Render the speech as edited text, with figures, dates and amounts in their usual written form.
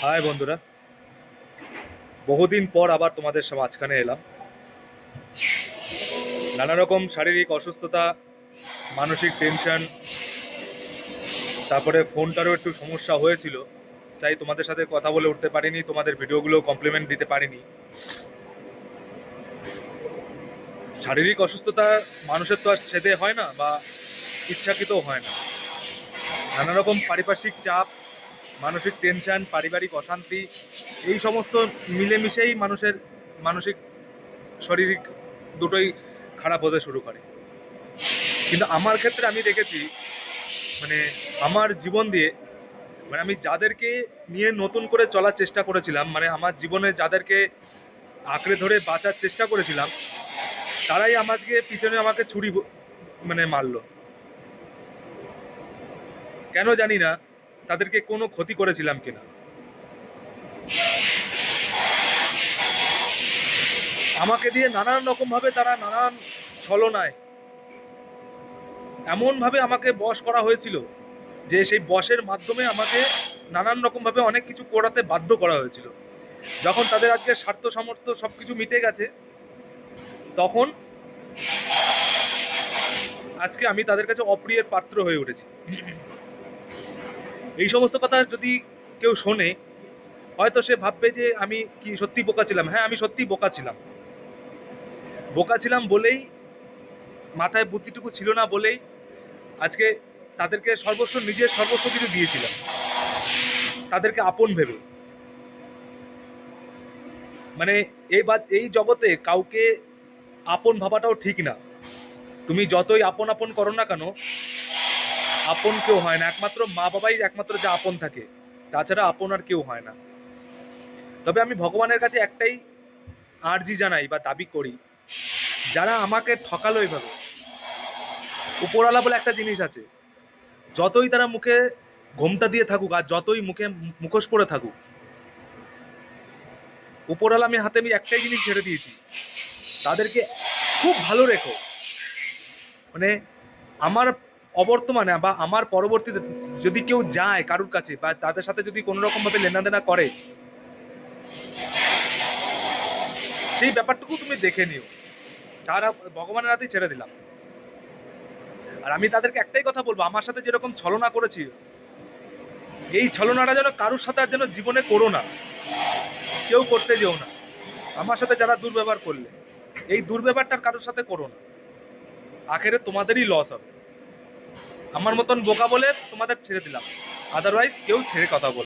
High বন্ধুরা, বহুদিন পর আবার তোমাদের মাঝখানে এলাম। নানা রকম শারীরিক অসুস্থতা, মানসিক টেনশন, তারপরে ফোনটারও একটু সমস্যা হয়েছিল, তাই তোমাদের সাথে কথা বলে উঠতে পারিনি, তোমাদের ভিডিওগুলো কমপ্লিমেন্ট দিতে পারিনি। শারীরিক অসুস্থতা মানুষের তো আর সেদে হয় না বা ইচ্ছাকৃত হয় না। নানা রকম পারিপার্শ্বিক চাপ, মানসিক টেনশন, পারিবারিক অশান্তি, এই সমস্ত মিলেমিশেই মানুষের মানসিক শারীরিক দুটোই খারাপ হতে শুরু করে। কিন্তু আমার ক্ষেত্রে আমি দেখেছি, মানে আমার জীবন দিয়ে, মানে আমি যাদেরকে নিয়ে নতুন করে চলার চেষ্টা করেছিলাম, মানে আমার জীবনে যাদেরকে আঁকড়ে ধরে বাঁচার চেষ্টা করেছিলাম, তারাই আমাকে পিছনে আমাকে ছুরি মানে মারলো। কেন জানি না তাদেরকে কোনো ক্ষতি করেছিলাম কিনা। আমাকে দিয়ে নানান রকমভাবে তারা নানান ছলনায় এমনভাবে আমাকে বশ করা হয়েছিল যে সেই বশের মাধ্যমে আমাকে নানান রকমভাবে অনেক কিছু করাতে বাধ্য করা হয়েছিল। যখন তাদের আজকে স্বার্থ সামর্থ্য সব কিছু মিটে গেছে, তখন আজকে আমি তাদের কাছে অপ্রিয়ের পাত্র হয়ে উঠেছি। এই সমস্ত কথা যদি কেউ শোনে, হয়তো সে ভাববে যে আমি কি সত্যি বোকা ছিলাম। হ্যাঁ, আমি সত্যি বোকা ছিলাম। বোকা ছিলাম বলেই, মাথায় বুদ্ধিটুকু ছিল না বলেই আজকে তাদেরকে সর্বস্ব, নিজের সর্বস্ব কিছু দিয়েছিলাম, তাদেরকে আপন ভেবে। মানে এই জগতে কাউকে আপন ভাবাটাও ঠিক না। তুমি যতই আপন আপন করো না কেন, আপন কেউ হয় না। একমাত্র মা বাবাই একমাত্র যা আপন থাকে, তাছাড়া আপন আর কেউ হয় না। তবে আমি ভগবানের কাছে একটাই আর্জি জানাই বা দাবি করি, যারা আমাকে ঠকালো এইভাবে, উপরওয়ালা বলে একটা জিনিস আছে, যতই তারা মুখে ঘোমটা দিয়ে থাকুক আর যতই মুখে মুখোশ পরে থাকুক, উপরওয়ালা আমি হাতে আমি একটাই জিনিস ছেড়ে দিয়েছি, তাদেরকে খুব ভালো রেখো। মানে আমার অবর্তমানে বা আমার পরবর্তীতে যদি কেউ যায় কারুর কাছে বা তাদের সাথে যদি কোনো রকমভাবে লেনাদেনা করে, সেই ব্যাপারটুকু তুমি দেখে নিও। তারা ভগবানের হাতেই ছেড়ে দিলাম। আর আমি তাদেরকে একটাই কথা বলবো, আমার সাথে যেরকম ছলনা করেছি, এই ছলনাটা যেন কারুর সাথে আর যেন জীবনে করো না, কেউ করতে যেও না। আমার সাথে যারা দুর্ব্যবহার করলে, এই দুর্ব্যবহারটা কারোর সাথে করো না, আখেরে তোমাদেরই লস হবে। আমার মতন বোকা বলে তোমাদের ছেড়ে দিলাম, আদারওয়াইজ কেউ ছেড়ে কথা বল।